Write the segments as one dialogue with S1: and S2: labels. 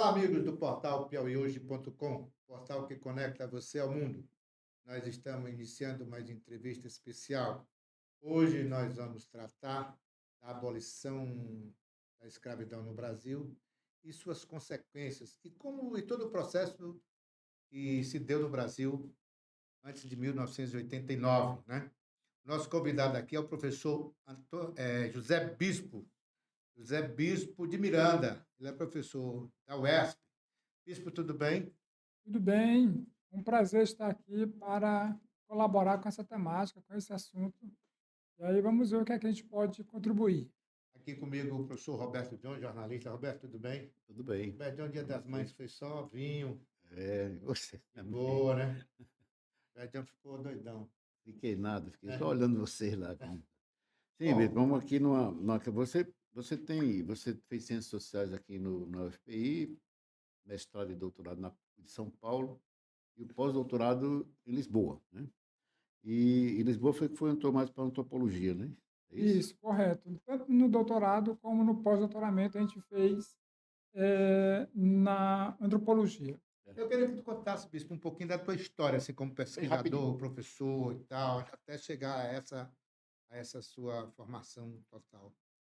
S1: Olá, amigos do portal piauihoje.com, portal que conecta você ao mundo. Nós estamos iniciando mais entrevista especial. Hoje nós vamos tratar da abolição da escravidão no Brasil e suas consequências e como e todo o processo que se deu no Brasil antes de 1989, né? Nosso convidado aqui é o professor José Bispo, José Bispo de Miranda. Ele é professor da UESP. Bispo, tudo bem?
S2: Tudo bem, um prazer estar aqui para colaborar com essa temática, com esse assunto. E aí vamos ver o que é que a gente pode contribuir.
S1: Aqui comigo o professor Roberto John, jornalista. Roberto, tudo bem?
S3: Tudo bem.
S1: Roberto John, Dia
S3: Com
S1: das Mães
S3: você?
S1: foi só vinho,
S3: Você
S1: de
S3: também.
S1: boa, né? Roberto John ficou doidão.
S3: Fiquei nada, fiquei
S1: Né?
S3: só olhando vocês lá. Sim, Beto,
S1: Bom,
S3: vamos aqui você fez Ciências Sociais aqui na UFPI, mestrado e doutorado em São Paulo, e o pós-doutorado em Lisboa, né? E Lisboa entrou mais para antropologia, né? É isso?
S2: Isso, correto. Tanto no doutorado como no pós-doutoramento a gente fez na antropologia.
S3: É.
S1: eu queria que tu contasse, Bispo, um pouquinho da tua história, assim, como
S3: Bem rapidinho.
S1: pesquisador, professor e tal, até chegar a essa sua formação total.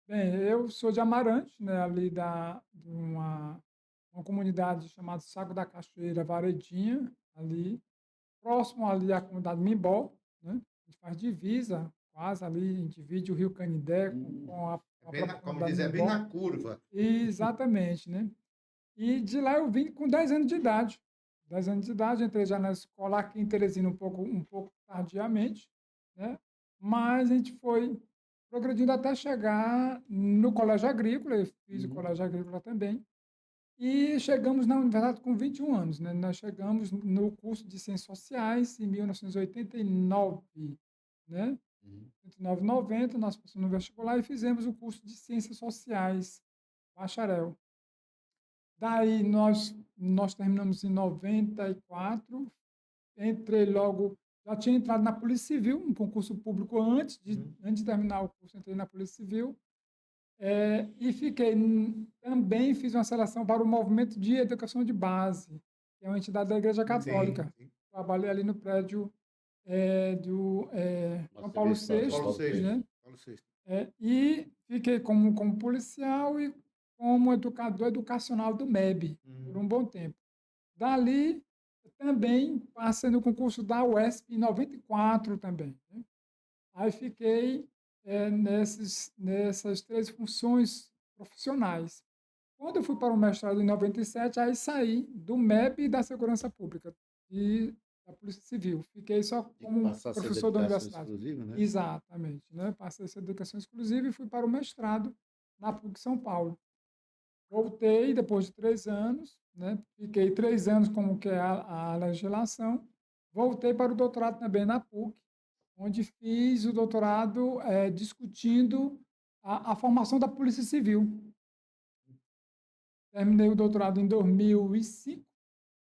S2: Bem, eu sou de Amarante, né, ali de uma comunidade chamada Saco da Cachoeira, Varedinha, ali próximo ali à comunidade Mimbó, né? A gente faz divisa, quase ali, a gente divide o Rio Canindé
S3: Hum,
S2: com
S1: É
S2: a
S1: bem
S2: própria
S1: como
S2: comunidade
S1: diz, é bem
S2: Mimbó.
S1: na curva.
S2: Exatamente, né? E de lá eu vim com 10 anos de idade. 10 anos de idade, entrei já na escola aqui em Teresina um pouco tardiamente, né? Mas a gente foi progredindo até chegar no colégio agrícola, eu fiz o
S3: uhum,
S2: colégio agrícola também, e chegamos na universidade com 21 anos, né? Nós chegamos no curso de Ciências Sociais em 1989, né?
S3: uhum.
S2: 89, 90, nós passamos no vestibular e fizemos o curso de Ciências Sociais, bacharel. Daí nós terminamos em 94, entrei logo, já tinha entrado na Polícia Civil, um concurso público
S1: Uhum.
S2: antes de terminar o curso, entrei na Polícia Civil, e fiquei, também fiz uma seleção para o Movimento de Educação de Base, que é uma entidade da Igreja
S1: Sim,
S2: Católica.
S1: sim.
S2: Trabalhei ali no prédio do João
S3: Nossa,
S2: Paulo
S1: Paulo
S2: VI,
S1: VI.
S2: né?
S1: Paulo VI.
S2: E fiquei como policial e como educador educacional do MEB por
S1: Uhum.
S2: um bom tempo. Dali, também passei no concurso da UESP em 94 também, né? Aí fiquei nessas três funções profissionais. Quando eu fui para o mestrado em 97, aí saí do MEB e da Segurança Pública e da Polícia Civil. Fiquei só
S3: Tem que
S2: como
S3: passar a ser
S2: professor da
S3: dedicação
S2: universidade.
S3: exclusiva, né?
S2: Exatamente, né? Passei essa educação exclusiva e fui para o mestrado na PUC São Paulo. Voltei depois de 3 anos, né? Fiquei 3 anos como que é a legislação. Voltei para o doutorado também na PUC, onde fiz o doutorado discutindo a formação da Polícia Civil. Terminei o doutorado em 2005,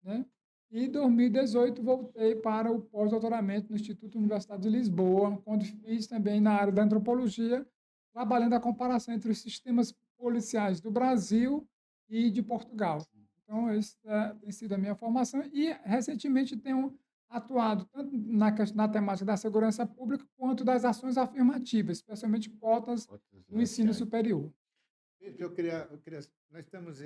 S2: né? E em 2018 voltei para o pós-doutoramento no Instituto Universitário de Lisboa, onde fiz também na área da antropologia, trabalhando a comparação entre os sistemas policiais do Brasil e de Portugal. Então, essa tem sido a minha formação e, recentemente, tenho atuado tanto na temática da segurança pública quanto das ações afirmativas, especialmente cotas
S3: Cotas
S2: no ensino
S3: raciais.
S2: superior.
S1: Isso, nós estamos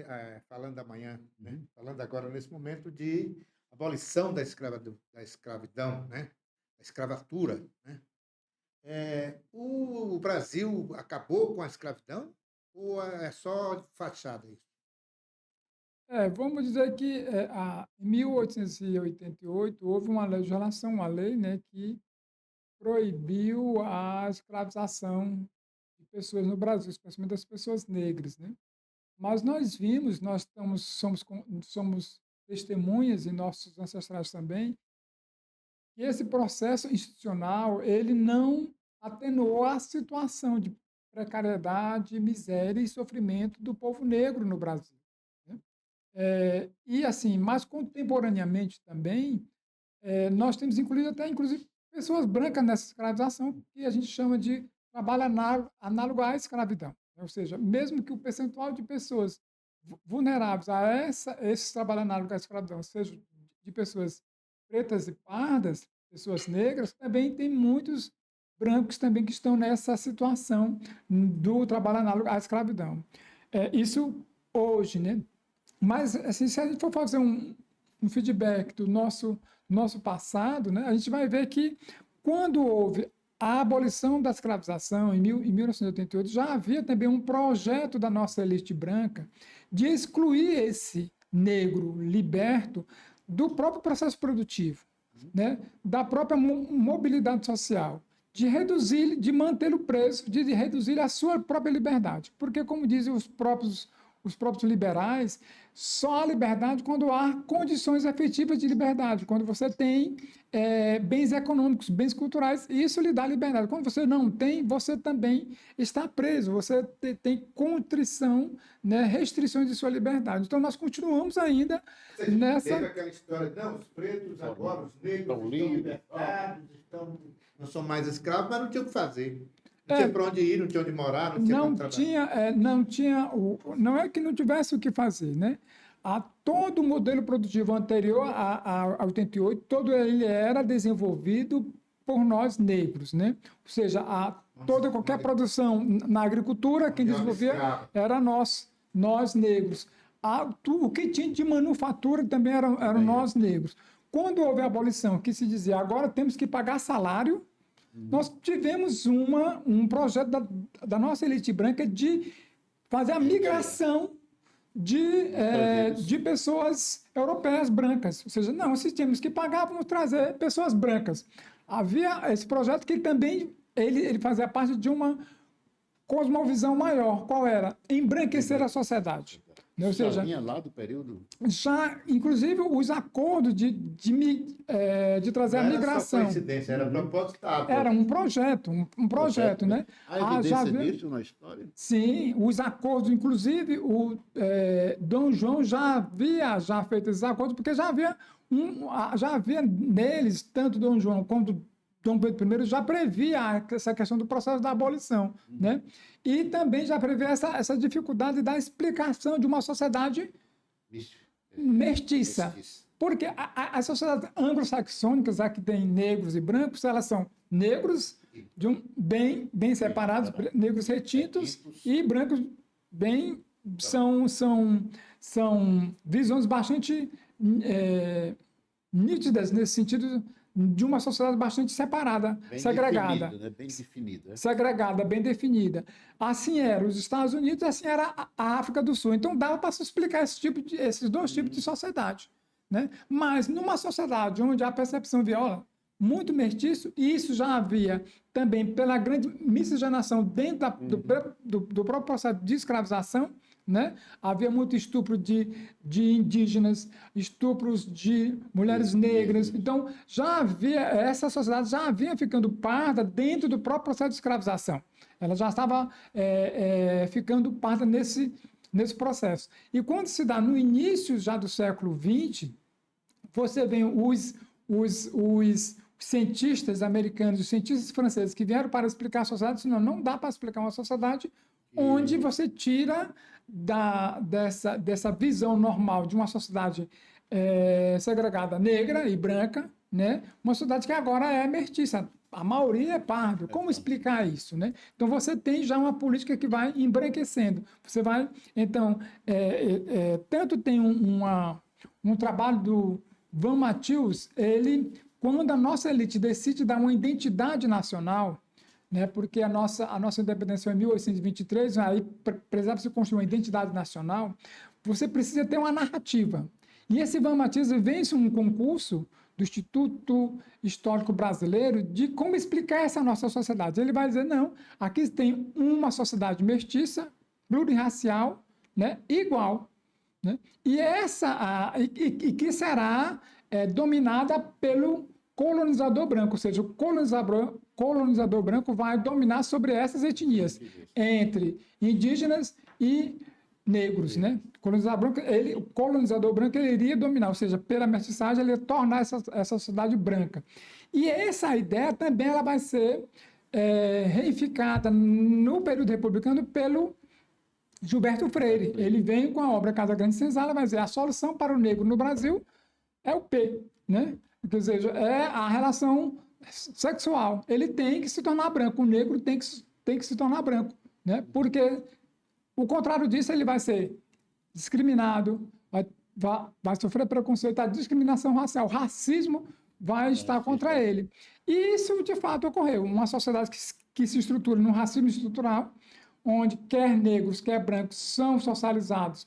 S1: falando amanhã, né?
S3: Uhum.
S1: Falando agora nesse momento de abolição da escravidão, né? Da escravatura, né? O Brasil acabou com a escravidão ou é só fachada isso?
S2: Vamos dizer que em 1888 houve uma legislação, uma lei, né, que proibiu a escravização de pessoas no Brasil, especialmente das pessoas negras, né? Mas nós vimos, somos testemunhas e nossos ancestrais também, que esse processo institucional ele não atenuou a situação de precariedade, miséria e sofrimento do povo negro no Brasil, né? E assim, mais contemporaneamente também, nós temos incluído até, inclusive, pessoas brancas nessa escravização, que a gente chama de trabalho análogo à escravidão, né? Ou seja, mesmo que o percentual de pessoas vulneráveis a esses trabalhos análogos à escravidão, seja de pessoas pretas e pardas, pessoas negras, também tem muitos brancos também que estão nessa situação do trabalho análogo à escravidão. Isso hoje, né? Mas, assim, se a gente for fazer um feedback do nosso passado, né, a gente vai ver que quando houve a abolição da escravização em 1988, já havia também um projeto da nossa elite branca de excluir esse negro liberto do próprio processo produtivo, né, da própria mobilidade social, de reduzir, de mantê-lo preso, de reduzir a sua própria liberdade. Porque, como dizem os próprios liberais, só há liberdade quando há condições efetivas de liberdade, quando você tem bens econômicos, bens culturais, e isso lhe dá liberdade. Quando você não tem, você também está preso, você tem contrição, né, restrições de sua liberdade. Então, nós continuamos ainda nessa...
S1: Teve aquela história, não, os pretos agora, os negros estão libertados, não são mais escravos, mas não tinha o que fazer. Não tinha para onde ir, não tinha onde morar, não tinha como trabalhar.
S2: Não é que não tivesse o que fazer, né? Todo o modelo produtivo anterior a 88, todo ele era desenvolvido por nós negros, né? Ou seja, qualquer produção na agricultura, quem desenvolvia era nós negros. O que tinha de manufatura também eram nós negros. Quando houve a abolição, que se dizia, agora temos que pagar salário, nós tivemos um projeto da nossa elite branca de fazer a migração de pessoas europeias brancas. Ou seja, não, se tínhamos que pagar, vamos trazer pessoas brancas. Havia esse projeto que também ele fazia parte de uma cosmovisão maior. Qual era? Embranquecer a sociedade. Ou seja,
S3: já vinha lá do período?
S2: Já, inclusive, os acordos de trazer a migração.
S1: Não era só coincidência, era propositado.
S2: Era um projeto, né?
S3: Há evidência disso na história?
S2: Sim, os acordos, inclusive, Dom João já havia feito esses acordos, porque já havia neles, tanto Dom João quanto Dom Pedro I já previa essa questão do processo da abolição, né? E também já previa essa dificuldade da explicação de uma sociedade mestiça. Porque as sociedades anglo-saxônicas, que tem negros e brancos, elas são negros bem separados, negros retintos, e brancos são visões bastante nítidas nesse sentido, de uma sociedade bastante separada, segregada.
S3: Definido, né? Bem definida.
S2: Segregada, bem definida. Assim eram os Estados Unidos, assim era a África do Sul. Então, dava para se explicar esses dois tipos de sociedade, né? Mas, numa sociedade onde a percepção viola muito mestiço, e isso já havia também pela grande miscigenação dentro do próprio processo de escravização, né? Havia muito estupro de indígenas, estupros de mulheres negras. Então, essa sociedade já vinha ficando parda dentro do próprio processo de escravização. Ela já estava ficando parda nesse processo. E quando se dá no início já do século XX, você vê os cientistas americanos, os cientistas franceses que vieram para explicar a sociedade, senão não dá para explicar uma sociedade onde você tira dessa visão normal de uma sociedade segregada negra e branca, né? Uma sociedade que agora é mestiça. A maioria é pardo. Como explicar isso, né? Então, você tem já uma política que vai embranquecendo. Você vai, então, tanto tem um trabalho do Van Matthews, quando a nossa elite decide dar uma identidade nacional, né, porque a nossa independência foi em 1823, aí precisava se construir uma identidade nacional, você precisa ter uma narrativa. E esse Van Matthews vence um concurso do Instituto Histórico Brasileiro de como explicar essa nossa sociedade. Ele vai dizer, não, aqui tem uma sociedade mestiça, plurirracial, né, igual, né, e que será dominada pelo colonizador branco, ou seja, o colonizador branco vai dominar sobre essas etnias, entre indígenas e negros, né? O colonizador branco ele iria dominar, ou seja, pela mestiçagem, ele ia tornar essa sociedade branca. E essa ideia também ela vai ser reificada no período republicano pelo Gilberto Freire. Ele vem com a obra Casa Grande Senzala, vai dizer, a solução para o negro no Brasil é o P, né? Quer dizer, é a relação sexual. Ele tem que se tornar branco, o negro tem que se tornar branco, né? Porque o contrário disso, ele vai ser discriminado, vai sofrer preconceito, a discriminação racial, o racismo vai estar contra ele. E isso, de fato, ocorreu. Uma sociedade que se estrutura num racismo estrutural, onde quer negros, quer brancos são socializados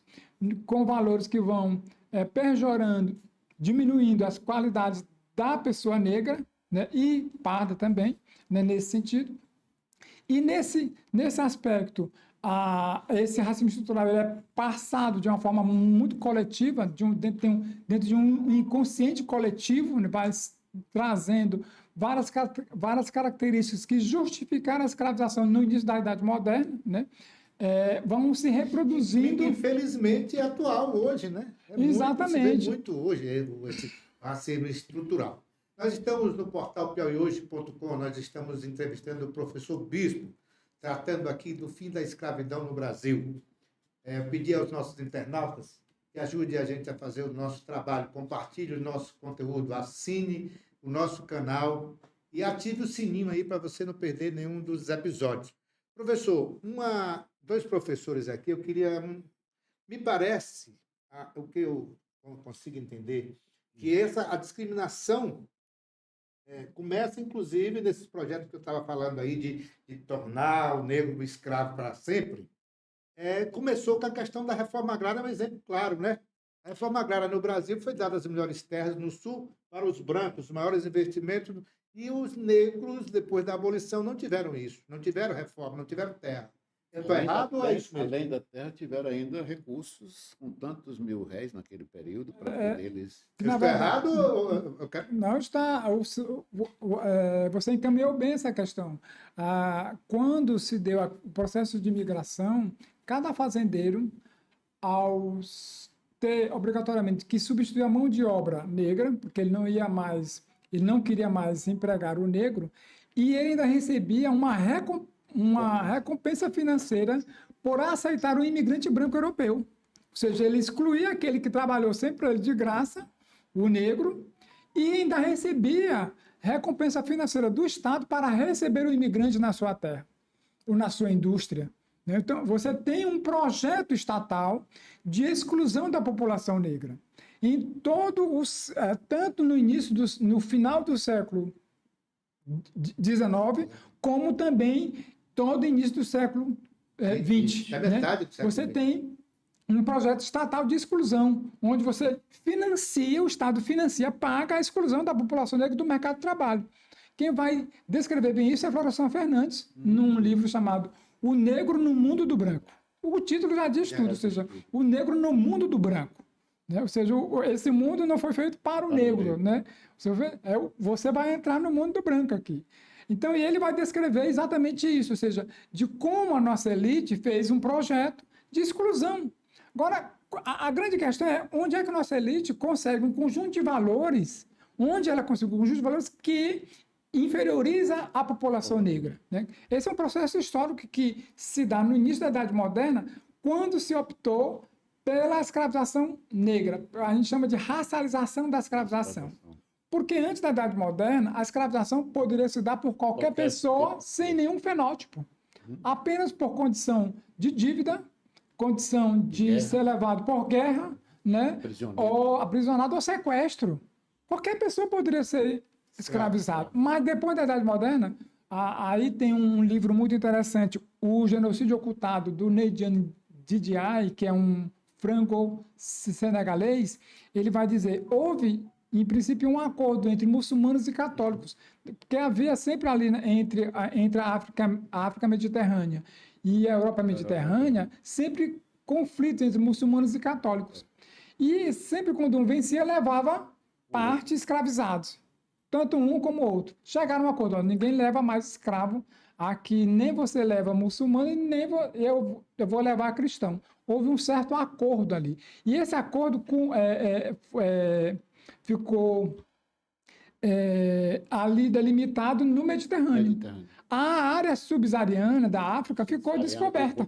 S2: com valores que vão pejorando, diminuindo as qualidades da pessoa negra, né, e parda também, né, nesse sentido. E nesse aspecto, esse racismo estrutural ele é passado de uma forma muito coletiva, dentro de um inconsciente coletivo, né, vai trazendo várias características que justificaram a escravização no início da Idade Moderna, né? Vão se reproduzindo.
S1: Infelizmente é atual hoje, né?
S2: Exatamente.
S1: Muito hoje esse racismo estrutural. Nós estamos no portal piauihoje.com, nós estamos entrevistando o professor Bispo, tratando aqui do fim da escravidão no Brasil. Pedir aos nossos internautas que ajudem a gente a fazer o nosso trabalho, compartilhe o nosso conteúdo, assine o nosso canal e ative o sininho aí para você não perder nenhum dos episódios. Professor, dois professores aqui, eu queria... Me parece, o que eu consigo entender, que a discriminação começa, inclusive, nesses projetos que eu estava falando aí de tornar o negro escravo para sempre. Começou com a questão da reforma agrária, um exemplo claro, né? A reforma agrária no Brasil foi dada as melhores terras no sul para os brancos, os maiores investimentos, e os negros, depois da abolição, não tiveram isso, não tiveram reforma, não tiveram terra. Eu estou errado ou é isso mesmo?
S3: Além da terra, tiveram ainda recursos com tantos mil réis naquele período para poder eles...
S1: Eu estou errado ou...
S2: Não está... Você encaminhou bem essa questão. Quando se deu o processo de imigração, cada fazendeiro, ao ter obrigatoriamente que substituir a mão de obra negra, porque ele não queria mais empregar o negro, e ele ainda recebia uma recompensa financeira por aceitar o imigrante branco europeu. Ou seja, ele excluía aquele que trabalhou sempre para ele de graça, o negro, e ainda recebia recompensa financeira do Estado para receber o imigrante na sua terra, ou na sua indústria. Então, você tem um projeto estatal de exclusão da população negra. Tanto no final do século XIX, como também todo o início do século XX.
S1: É metade do século
S2: Você tem um projeto estatal de exclusão, onde você o Estado paga a exclusão da população negra do mercado de trabalho. Quem vai descrever bem isso é Florestan Fernandes, num livro chamado O Negro no Mundo do Branco. O título já diz tudo, ou seja, o negro no mundo do branco. Né? Ou seja, esse mundo não foi feito para o negro. Né? Você vai entrar no mundo do branco aqui. Então, ele vai descrever exatamente isso, ou seja, de como a nossa elite fez um projeto de exclusão. Agora, a grande questão é onde é que a nossa elite consegue um conjunto de valores, onde ela consegue um conjunto de valores que inferioriza a população negra. Né? Esse é um processo histórico que se dá no início da Idade Moderna, quando se optou pela escravização negra. A gente chama de racialização da escravização. Porque antes da Idade Moderna, a escravização poderia se dar por qualquer pessoa sem nenhum fenótipo. Apenas por condição de dívida, condição de ser levado por guerra, né? Ou aprisionado ou sequestro. Qualquer pessoa poderia ser escravizado. Mas depois da Idade Moderna, aí tem um livro muito interessante, O Genocídio Ocultado, do Nediane Didiaye, que é um franco-senegalês. Ele vai dizer, houve, em princípio, um acordo entre muçulmanos e católicos, porque havia sempre ali entre a África Mediterrânea e a Europa Mediterrânea, sempre conflitos entre muçulmanos e católicos. E sempre quando um vencia, levava parte escravizados. Tanto um como o outro. Chegaram a um acordo, ninguém leva mais escravo aqui, nem você leva muçulmano, e nem eu vou levar cristão. Houve um certo acordo ali. E esse acordo ficou ali delimitado no Mediterrâneo. A área subsaariana da África ficou descoberta.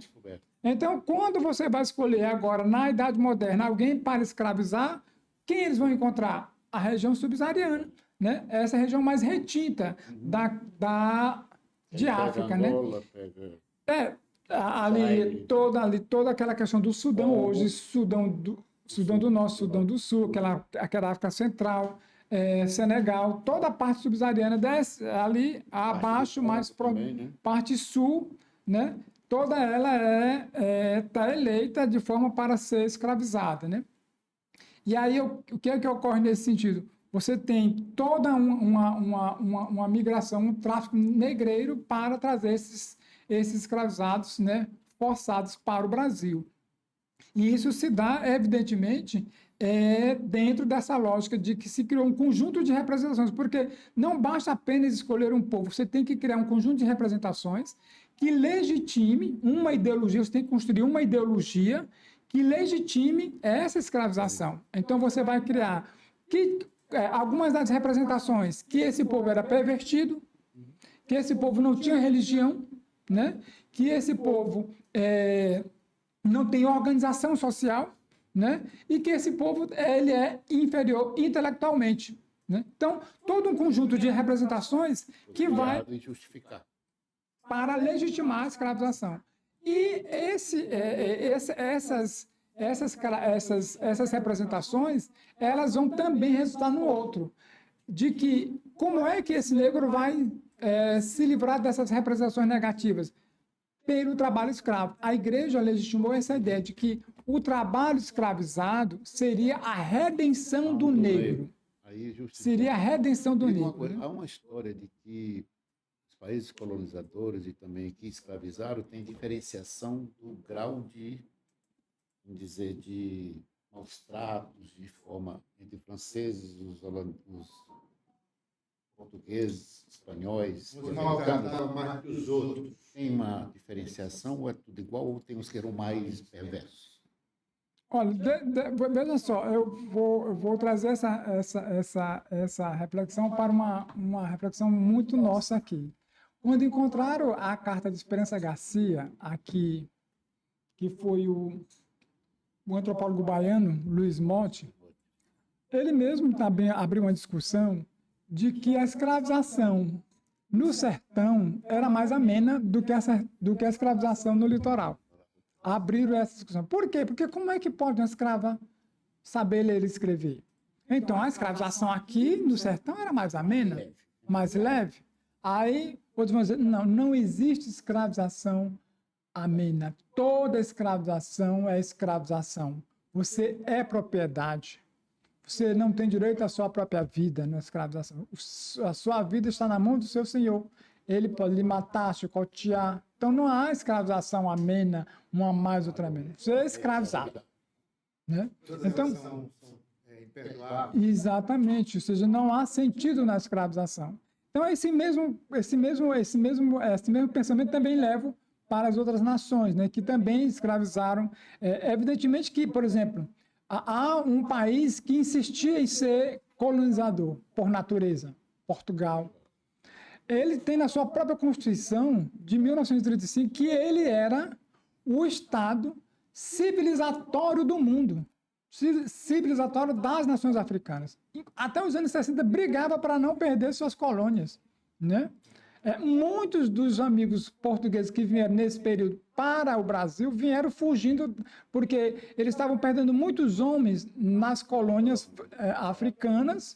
S2: Então, quando você vai escolher agora, na Idade Moderna, alguém para escravizar, quem eles vão encontrar? A região subsaariana, né? Essa região mais retinta de
S3: Pega
S2: África, né?
S3: Angola, pega
S2: É,
S3: Zaire.
S2: ali toda aquela questão do Sudão
S3: Congo.
S2: hoje, Sudão do Norte, Sudão do Sul, aquela África Central, Senegal, toda a parte subsaariana desce ali abaixo,
S3: do
S2: mais
S3: Congo também, né?
S2: parte sul, né? Toda ela está eleita de forma para ser escravizada, né? E aí, o que é que ocorre nesse sentido? Você tem toda uma migração, um tráfico negreiro para trazer esses escravizados, né, forçados para o Brasil. E isso se dá, evidentemente, dentro dessa lógica de que se criou um conjunto de representações, porque não basta apenas escolher um povo, você tem que criar um conjunto de representações que legitime uma ideologia, você tem que construir uma ideologia que legitime essa escravização. Então, você vai criar algumas das representações que esse povo era pervertido, que esse povo não tinha religião, né? Que esse povo não tem organização social, né? E que esse povo ele é inferior intelectualmente, né? Então, todo um conjunto de representações que vai
S3: Criado e justificar.
S2: para legitimar a escravização. E essas representações, elas vão também resultar no outro, de que como é que esse negro vai se livrar dessas representações negativas? Pelo trabalho escravo. A igreja legitimou essa ideia de que o trabalho escravizado seria a redenção do negro.
S3: Aí justifica.
S2: Seria a redenção do
S3: Diga uma
S2: negro.
S3: coisa,
S2: Né?
S3: há uma história de que os países colonizadores e também que escravizaram têm diferenciação do grau de, vamos dizer, de maus tratos, de forma entre franceses, os portugueses, espanhóis.
S1: Uns maltratavam mais que os outros.
S3: Tem uma diferenciação ou é tudo igual ou tem uns que eram mais perversos?
S2: Olha, veja só, eu vou trazer essa reflexão para uma reflexão muito nossa aqui. Quando encontraram a carta de Esperança Garcia, aqui, que foi o antropólogo baiano, Luiz Motti, ele mesmo também abriu uma discussão de que a escravização no sertão era mais amena do que a escravização no litoral. Abriram essa discussão. Por quê? Porque como é que pode uma escrava saber ler e escrever? Então, a escravização aqui no sertão era mais amena, mais leve. Aí, outros vão dizer, não existe escravização amena. Toda escravização é escravização. Você é propriedade. Você não tem direito à sua própria vida na escravização. A sua vida está na mão do seu senhor. Ele pode lhe matar, chicotear. Então, não há escravização amena, uma mais, outra menos. Você é escravizado. Né? Então,
S1: são imperdoáveis.
S2: exatamente. Ou seja, não há sentido na escravização. Então, esse mesmo pensamento também leva para as outras nações, né, que também escravizaram. Evidentemente que, por exemplo, há um país que insistia em ser colonizador por natureza, Portugal. Ele tem na sua própria Constituição de 1935 que ele era o Estado civilizatório do mundo, civilizatório das nações africanas. Até os anos 60 brigava para não perder suas colônias, né? Muitos dos amigos portugueses que vieram nesse período para o Brasil vieram fugindo porque eles estavam perdendo muitos homens nas colônias africanas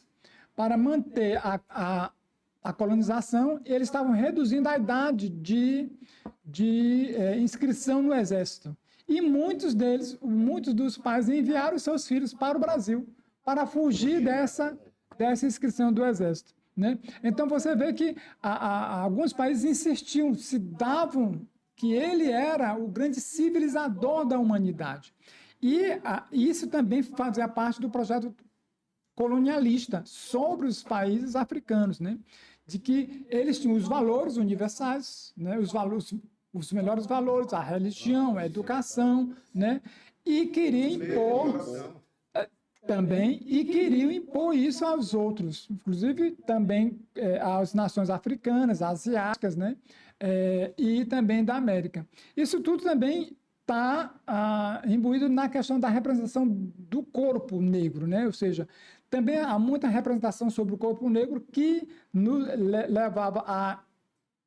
S2: para manter a colonização. Eles estavam reduzindo a idade de inscrição no exército. E muitos dos pais enviaram seus filhos para o Brasil para fugir dessa inscrição do exército. Né? Então, você vê que alguns países insistiam, se davam que ele era o grande civilizador da humanidade. E isso também fazia parte do projeto colonialista sobre os países africanos, né? De que eles tinham os valores universais, né? Os melhores valores, a religião, a educação, né? E queriam impor... também, e queriam impor isso aos outros, inclusive também às nações africanas, asiáticas, né? E também da América. Isso tudo também está imbuído na questão da representação do corpo negro, né? Ou seja, também há muita representação sobre o corpo negro que levava à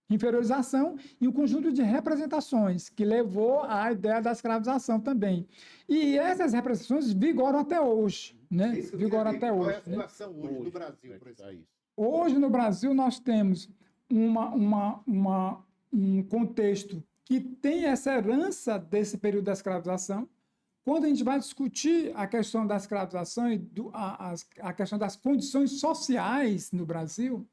S2: inferiorização e um conjunto de representações que levou à ideia da escravização também. E essas representações vigoram até hoje, né? Vigoram até
S1: hoje. Qual
S2: hoje.
S1: é a situação hoje no Brasil, por exemplo?
S2: Hoje, no Brasil, nós temos um contexto que tem essa herança desse período da escravização. Quando a gente vai discutir a questão da escravização e a questão das condições sociais no Brasil,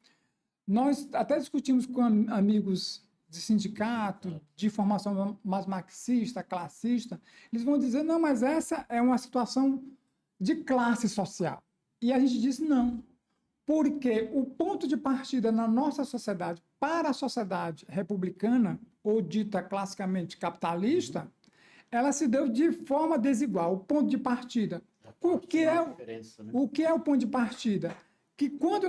S2: nós até discutimos com amigos de sindicato, de formação mais marxista, classista, eles vão dizer, não, mas essa é uma situação de classe social. E a gente diz, não, porque o ponto de partida na nossa sociedade, para a sociedade republicana, ou dita classicamente capitalista, ela se deu de forma desigual. O ponto de partida. O que é o ponto de partida? Que quando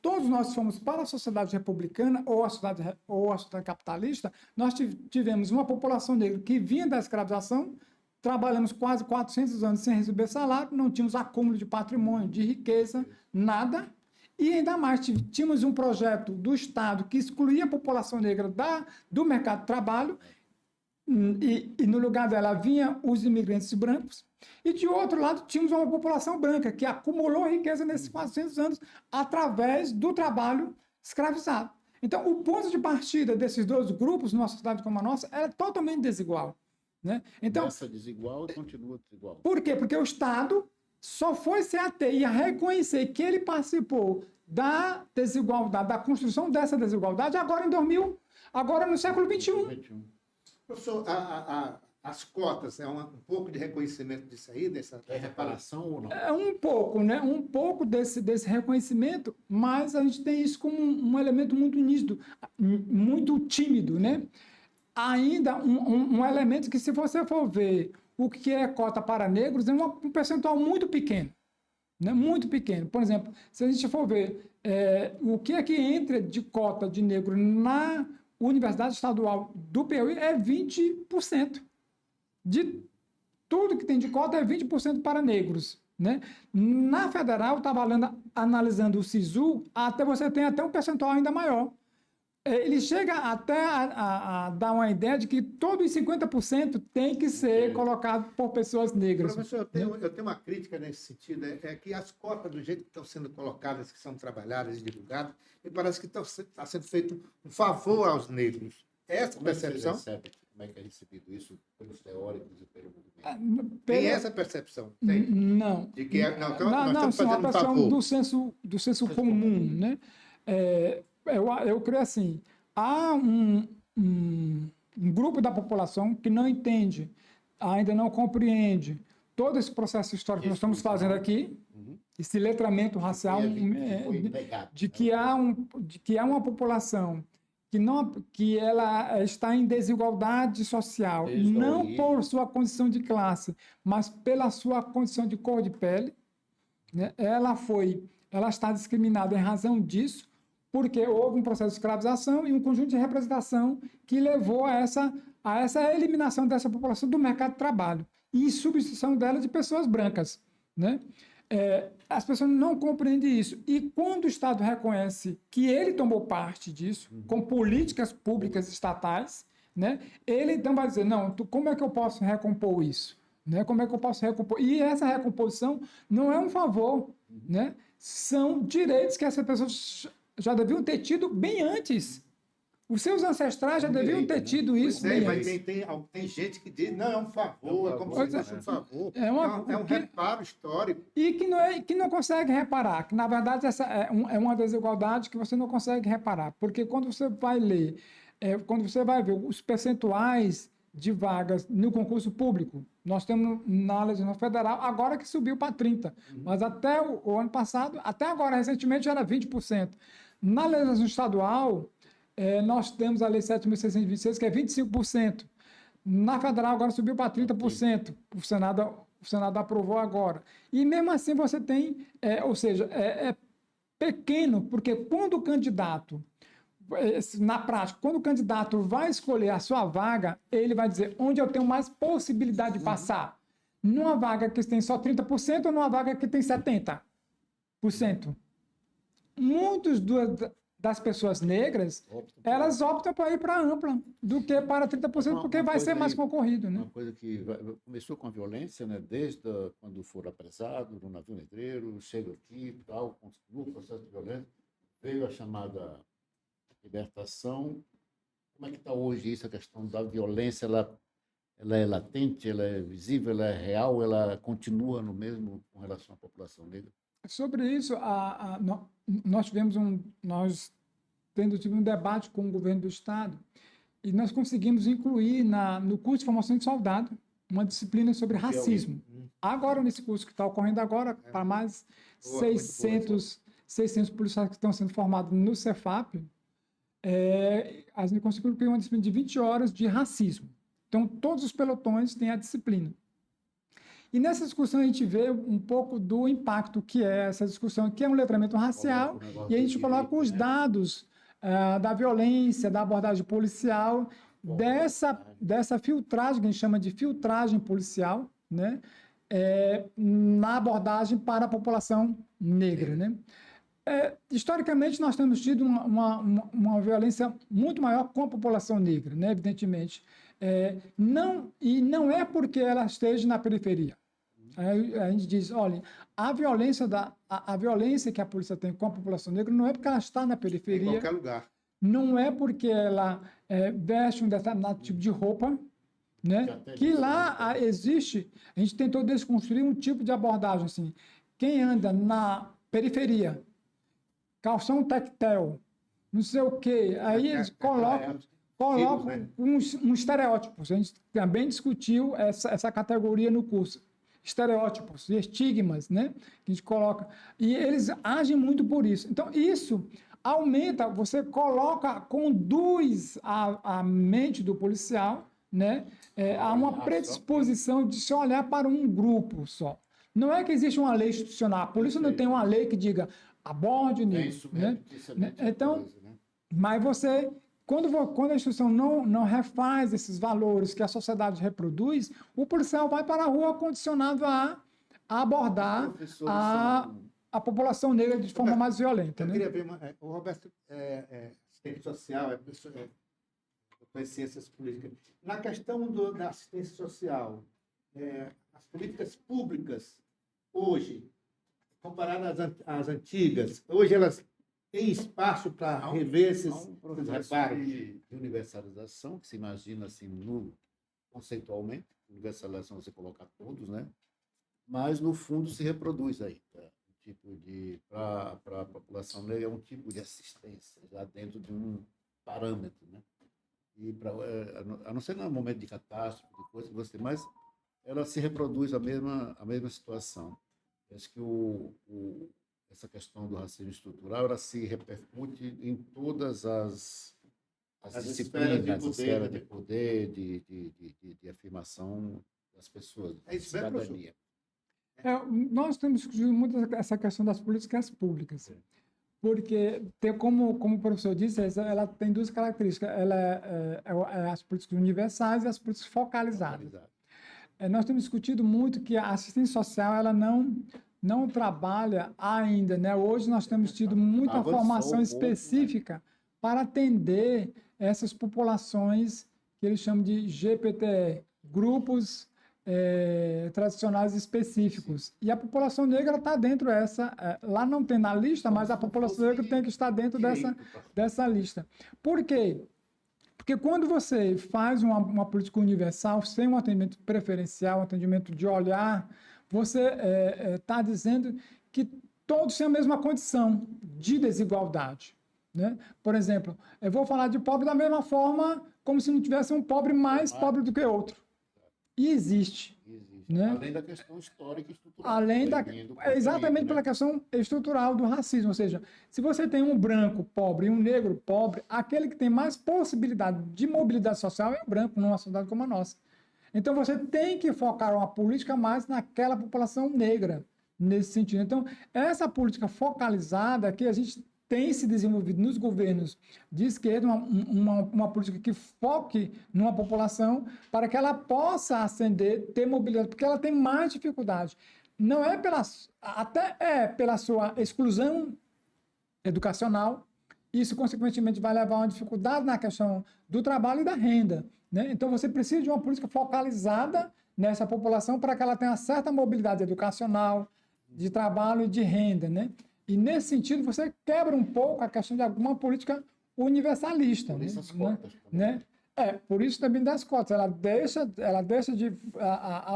S2: todos nós fomos para a sociedade republicana ou a sociedade capitalista, nós tivemos uma população negra que vinha da escravização, trabalhamos quase 400 anos sem receber salário, não tínhamos acúmulo de patrimônio, de riqueza, nada. E ainda mais, tínhamos um projeto do Estado que excluía a população negra do mercado de trabalho, e no lugar dela vinham os imigrantes brancos, e de outro lado tínhamos uma população branca que acumulou riqueza nesses 400 anos através do trabalho escravizado. Então, o ponto de partida desses dois grupos, numa sociedade como a nossa, era totalmente desigual, né? Então,
S3: essa desigual continua desigual.
S2: Por quê? Porque o Estado só foi se ater e a reconhecer que ele participou da desigualdade, da construção dessa desigualdade agora no século XXI.
S1: Professor, as cotas, é um pouco de reconhecimento disso aí, dessa
S3: reparação ou não?
S2: É um pouco, né? Um pouco desse reconhecimento, mas a gente tem isso como um elemento muito nítido, muito tímido, né? Ainda um elemento que, se você for ver o que é cota para negros, é um percentual muito pequeno, né? Muito pequeno. Por exemplo, se a gente for ver o que é que entra de cota de negro na Universidade Estadual do Piauí, é 20%. De tudo que tem de cota é 20% para negros, né? Na federal, estava analisando o SISU, você tem até um percentual ainda maior. Ele chega até a dar uma ideia de que todos os 50% tem que ser colocado por pessoas negras.
S1: Professor, eu tenho uma crítica nesse sentido, é que as cotas, do jeito que estão sendo colocadas, que são trabalhadas e divulgadas, me parece que está sendo feito um favor aos negros. Essa percepção?
S3: Como é que é recebido isso pelos teóricos e pelo movimento?
S1: Tem essa percepção? Tem.
S2: Não.
S1: De que nós estamos
S2: são a
S1: fazendo um
S2: percepção
S1: favor.
S2: do senso comum, né? Eu creio assim, há um grupo da população que não entende, ainda não compreende todo esse processo histórico que nós estamos fazendo aqui, esse letramento racial, de que há uma população que ela está em desigualdade social, não por sua condição de classe, mas pela sua condição de cor de pele, né? Ela está discriminada em razão disso, porque houve um processo de escravização e um conjunto de representação que levou a essa eliminação dessa população do mercado de trabalho e substituição dela de pessoas brancas, né? As pessoas não compreendem isso. E quando o Estado reconhece que ele tomou parte disso, com políticas públicas estatais, né, ele então vai dizer, não, como é que eu posso recompor isso? Né? Como é que eu posso recompor? E essa recomposição não é um favor, né? São direitos que essas pessoas já deviam ter tido bem antes. Os seus ancestrais já deviam ter tido isso bem
S1: mas
S2: antes.
S1: tem gente que diz, não, é um favor, é como se fosse um favor. É um reparo histórico.
S2: E que não consegue reparar, que na verdade essa é uma desigualdade que você não consegue reparar. Porque quando você vai ler, quando você vai ver os percentuais de vagas no concurso público, nós temos na legislação federal, agora que subiu para 30%, mas até o ano passado, até agora, recentemente, já era 20%. Na legislação estadual, nós temos a Lei 7.626, que é 25%. Na federal, agora subiu para 30%. O Senado aprovou agora. E mesmo assim você tem, ou seja, é pequeno, porque quando o candidato na prática, quando o candidato vai escolher a sua vaga, ele vai dizer onde eu tenho mais possibilidade de passar. Numa vaga que tem só 30% ou numa vaga que tem 70%. Muitos das pessoas negras, elas optam para ir para a ampla do que para 30%, porque vai ser mais concorrido, né?
S3: Uma coisa que começou com a violência, né? Desde quando foram apresados no navio negreiro, chega aqui, tal, continua o processo de violência, veio a chamada libertação. Como é que está hoje isso, a questão da violência? Ela é latente, ela é visível, ela é real, ela continua no mesmo com relação à população negra?
S2: Sobre isso, nós tendo tido um debate com o governo do Estado e nós conseguimos incluir no curso de formação de soldado uma disciplina sobre racismo. Agora, nesse curso que está ocorrendo agora, para mais 600 policiais que estão sendo formados no Cefap, a gente conseguiu incluir uma disciplina de 20 horas de racismo. Então, todos os pelotões têm a disciplina. E nessa discussão a gente vê um pouco do impacto que é essa discussão, que é um letramento racial, e a gente coloca os dados da violência, da abordagem policial, dessa filtragem, que a gente chama de filtragem policial, né? Na abordagem para a população negra, né? Historicamente, nós temos tido uma violência muito maior com a população negra, né? Evidentemente. Não é porque ela esteja na periferia. A gente diz, olha, a violência que a polícia tem com a população negra não é porque ela está na periferia.
S1: Em qualquer lugar.
S2: Não é porque ela veste um determinado tipo de roupa, né? Que lá existe. A gente tentou desconstruir um tipo de abordagem assim. Quem anda na periferia, calção tectel, não sei o quê, aí eles colocam uns estereótipos. A gente também discutiu essa categoria no curso. Estereótipos e estigmas, né? Que a gente coloca. E eles agem muito por isso. Então, isso aumenta, você conduz a mente do policial, né? A uma predisposição de se olhar para um grupo só. Não é que existe uma lei institucional. A polícia não tem uma lei que diga aborde o negro, né? Então, mas você... Quando a instituição não refaz esses valores que a sociedade reproduz, o policial vai para a rua condicionado a abordar a população negra de forma mais violenta.
S1: Eu
S2: né?
S1: queria ver o Roberto assistente social, com ciências políticas. Na questão da assistência social, as políticas públicas, hoje, comparadas às antigas, hoje elas tem espaço para rever esses reparos?
S3: De universalização, que se imagina assim, conceitualmente, universalização você coloca todos, né? Mas, no fundo, se reproduz aí. Para a população negra, é um tipo de assistência, já dentro de um parâmetro, né? E a não ser no momento de catástrofe, de coisa que você tem, mas ela se reproduz a mesma situação. Acho que essa questão do racismo estrutural, ela se repercute em todas as disciplinas, esferas de poder, de afirmação das pessoas, da cidadania.
S2: Nós temos discutido muito essa questão das políticas públicas, porque, como o professor disse, ela tem duas características, as políticas universais e as políticas focalizadas. Nós temos discutido muito que a assistência social ela não trabalha ainda, né? Hoje nós temos tido muita formação específica para atender essas populações que eles chamam de GPTE, grupos tradicionais específicos. Sim. E a população negra está dentro lá não tem na lista, mas a população negra tem que estar dentro dessa lista. Por quê? Porque quando você faz uma política universal, sem um atendimento preferencial, um atendimento de olhar, você está dizendo que todos têm a mesma condição de desigualdade. Né? Por exemplo, eu vou falar de pobre da mesma forma como se não tivesse um pobre mais pobre do que outro. E existe. Né?
S3: Além da questão histórica e estrutural.
S2: Exatamente pela questão estrutural do racismo. Ou seja, se você tem um branco pobre e um negro pobre, aquele que tem mais possibilidade de mobilidade social é o branco, numa sociedade como a nossa. Então, você tem que focar uma política mais naquela população negra, nesse sentido. Então, essa política focalizada que a gente tem se desenvolvido nos governos de esquerda uma política que foque numa população para que ela possa ascender, ter mobilidade, porque ela tem mais dificuldade. Não é até pela sua exclusão educacional, isso, consequentemente, vai levar a uma dificuldade na questão do trabalho e da renda, né? Então, você precisa de uma política focalizada nessa população para que ela tenha certa mobilidade educacional, de trabalho e de renda, né? E, nesse sentido, você quebra um pouco a questão de alguma política universalista.
S3: Por isso
S2: né?
S3: as cotas.
S2: Né? Por isso também das cotas. Ela deixa de...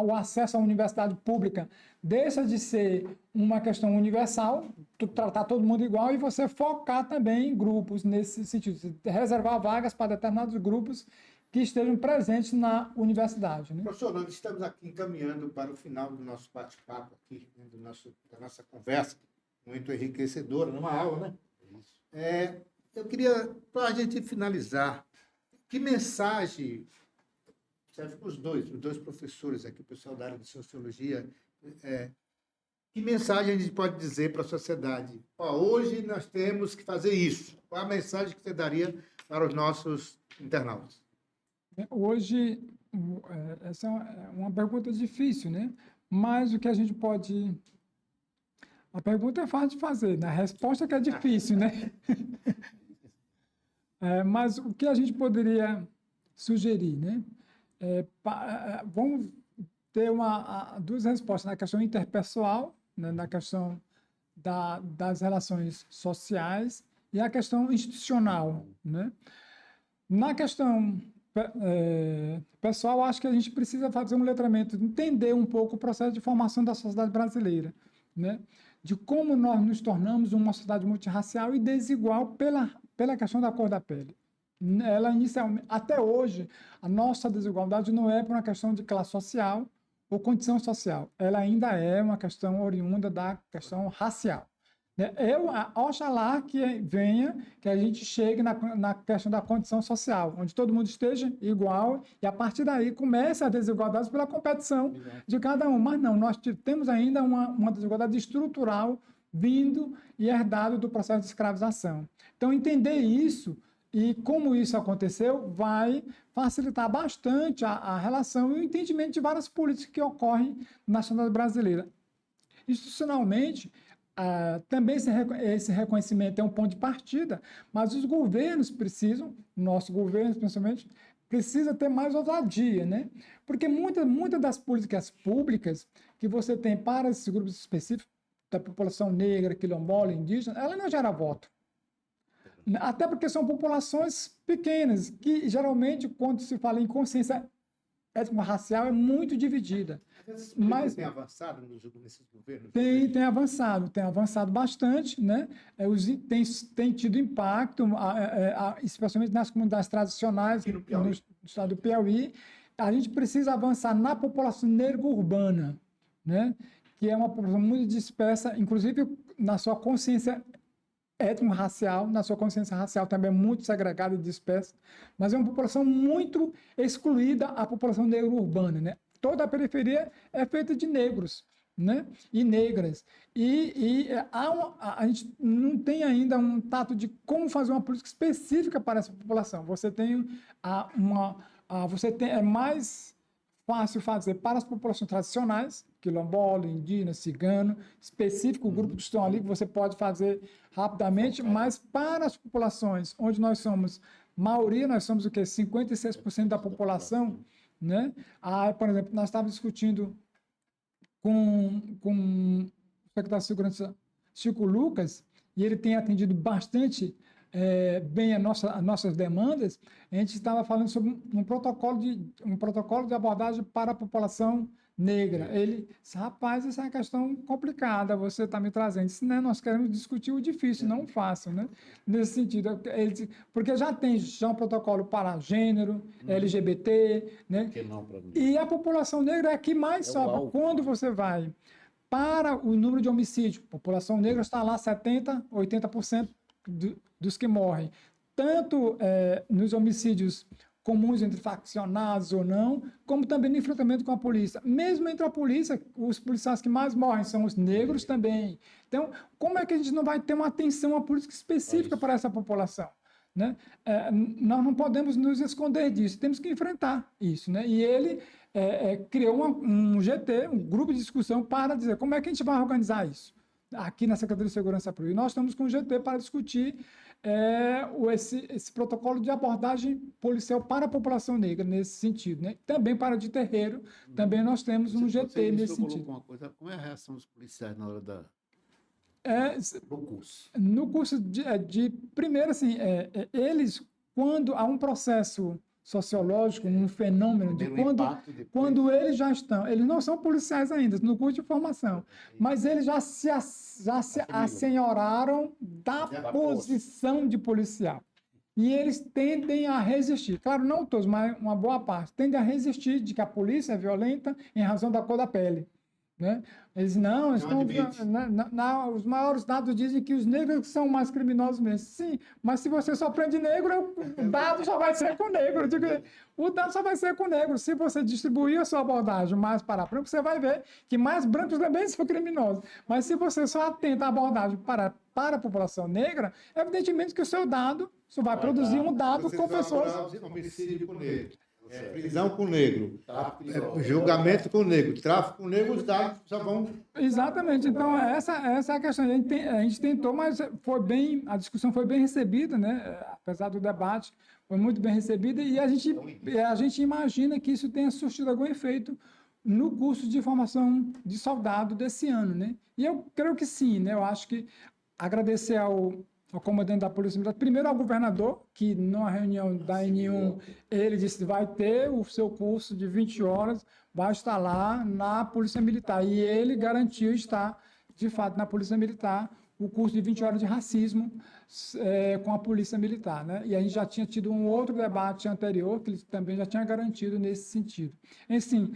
S2: o acesso à universidade pública deixa de ser uma questão universal, tratar todo mundo igual, e você focar também em grupos nesse sentido. Reservar vagas para determinados grupos que estejam presentes na universidade. Né?
S1: Professor, nós estamos aqui encaminhando para o final do nosso bate-papo aqui, né, da nossa conversa, muito enriquecedora, numa aula, né? Eu queria, para a gente finalizar, que mensagem, serve para os dois professores aqui, o pessoal da área de Sociologia, que mensagem a gente pode dizer para a sociedade? Hoje nós temos que fazer isso. Qual a mensagem que você daria para os nossos internautas?
S2: Hoje, essa é uma pergunta difícil, né? Mas o que a gente pode... A pergunta é fácil de fazer, né? A resposta que é difícil, né? Mas o que a gente poderia sugerir, né? Vamos ter duas respostas na questão interpessoal, né? Na questão das relações sociais e a questão institucional, né? Na questão pessoal, acho que a gente precisa fazer um letramento, entender um pouco o processo de formação da sociedade brasileira, né? De como nós nos tornamos uma sociedade multirracial e desigual pela questão da cor da pele. Ela inicialmente, até hoje, a nossa desigualdade não é por uma questão de classe social ou condição social. Ela ainda é uma questão oriunda da questão racial. Oxalá que a gente chegue na questão da condição social, onde todo mundo esteja igual, e a partir daí comece a desigualdade pela competição de cada um. Mas não, nós temos ainda uma desigualdade estrutural vindo e herdado do processo de escravização. Então, entender isso e como isso aconteceu vai facilitar bastante a relação e o entendimento de várias políticas que ocorrem na sociedade brasileira. Institucionalmente, também esse reconhecimento é um ponto de partida, mas os governos precisam, nosso governo principalmente, precisa ter mais ousadia, né? Porque muitas das políticas públicas que você tem para esses grupos específicos, da população negra, quilombola, indígena, ela não gera voto. Até porque são populações pequenas, que geralmente, quando se fala em consciência étnico-racial, é muito dividida.
S1: Mas tem avançado nesses governos?
S2: Tem avançado bastante, né? Tem tido impacto, especialmente nas comunidades tradicionais no estado do Piauí. A gente precisa avançar na população negra urbana, né? Que é uma população muito dispersa, inclusive na sua consciência étnico-racial, na sua consciência racial também é muito segregada e dispersa, mas é uma população muito excluída, a população negra urbana, né? Toda a periferia é feita de negros, né? E negras. A gente não tem ainda um tato de como fazer uma política específica para essa população. É mais fácil fazer para as populações tradicionais, quilombola, indígena, cigano, específico, o grupo que estão ali, que você pode fazer rapidamente, mas para as populações onde nós somos maioria, nós somos o quê? 56% da população, né? Por exemplo, nós estávamos discutindo com o secretário de Segurança, Chico Lucas, e ele tem atendido bastante bem as nossas demandas. A gente estava falando sobre um protocolo de abordagem para a população negra. Ele disse, rapaz, essa é uma questão complicada, você está me trazendo. Disse, né, nós queremos discutir o difícil, não o fácil, né? Nesse sentido, ele disse, porque já tem um protocolo para gênero, LGBT, né? E a população negra é a que mais sofre. Quando você vai para o número de homicídios, a população negra está lá 70%, 80% dos que morrem, tanto nos homicídios comuns entre faccionados ou não, como também no enfrentamento com a polícia. Mesmo entre a polícia, os policiais que mais morrem são os negros também. Então, como é que a gente não vai ter uma atenção, uma política específica para essa população? Né? Nós não podemos nos esconder disso, temos que enfrentar isso. Né? E ele criou um GT, um grupo de discussão, para dizer como é que a gente vai organizar isso aqui na Secretaria de Segurança Pública. E nós estamos com o GT para discutir esse protocolo de abordagem policial para a população negra, nesse sentido. Né? Também para de terreiro, também nós temos um GT nesse sentido.
S3: Uma coisa, como é a reação dos policiais na hora do curso?
S2: No curso primeiro, assim, eles, quando há um processo sociológico, um fenômeno de quando eles já estão, eles não são policiais ainda, no curso de formação, mas eles já se assenhoraram da posição de policial. E eles tendem a resistir. Claro, não todos, mas uma boa parte. Tendem a resistir de que a polícia é violenta em razão da cor da pele. Né? Eles não estão. Os maiores dados dizem que os negros são mais criminosos mesmo. Sim, mas se você só prende negro, o dado só vai ser com negro. O dado só vai ser com negro. Se você distribuir a sua abordagem mais para branco, você vai ver que mais brancos também são criminosos. Mas se você só atenta a abordagem para a população negra, evidentemente que o seu dado só vai produzir um dado com pessoas.
S1: Homicídio com negro. Prisão com negro, julgamento com negro, tráfico com negro, os dados só vão...
S2: Exatamente, então essa é a questão. A gente tentou, mas a discussão foi bem recebida, né? Apesar do debate, foi muito bem recebida, e a gente imagina que isso tenha surtido algum efeito no curso de formação de soldado desse ano, né? E eu creio que sim, né? Eu acho que agradecer ao comandante da Polícia Militar, primeiro ao governador, que numa reunião da N1, ele disse que vai ter o seu curso de 20 horas, vai estar lá na Polícia Militar. E ele garantiu estar, de fato, na Polícia Militar, o curso de 20 horas de racismo com a Polícia Militar. Né? E a gente já tinha tido um outro debate anterior, que ele também já tinha garantido nesse sentido. Assim,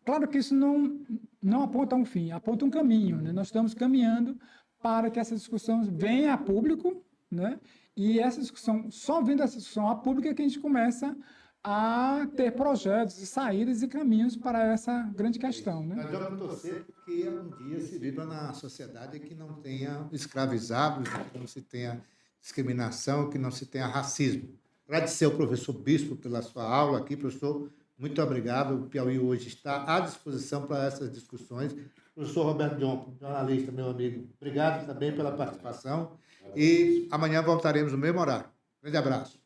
S2: claro que isso não aponta um fim, aponta um caminho. Né? Nós estamos caminhando para que essa discussão venha a público, né? E essa discussão, só vindo essa discussão a público, é que a gente começa a ter projetos e saídas e caminhos para essa grande questão. Né?
S1: Nós vamos torcer que um dia se viva na sociedade que não tenha escravizados, que não se tenha discriminação, que não se tenha racismo. Agradecer ao professor Bispo pela sua aula aqui, professor. Muito obrigado. O Piauí hoje está à disposição para essas discussões. Professor Roberto John, jornalista, meu amigo, obrigado também pela participação. E amanhã voltaremos no mesmo horário. Grande abraço.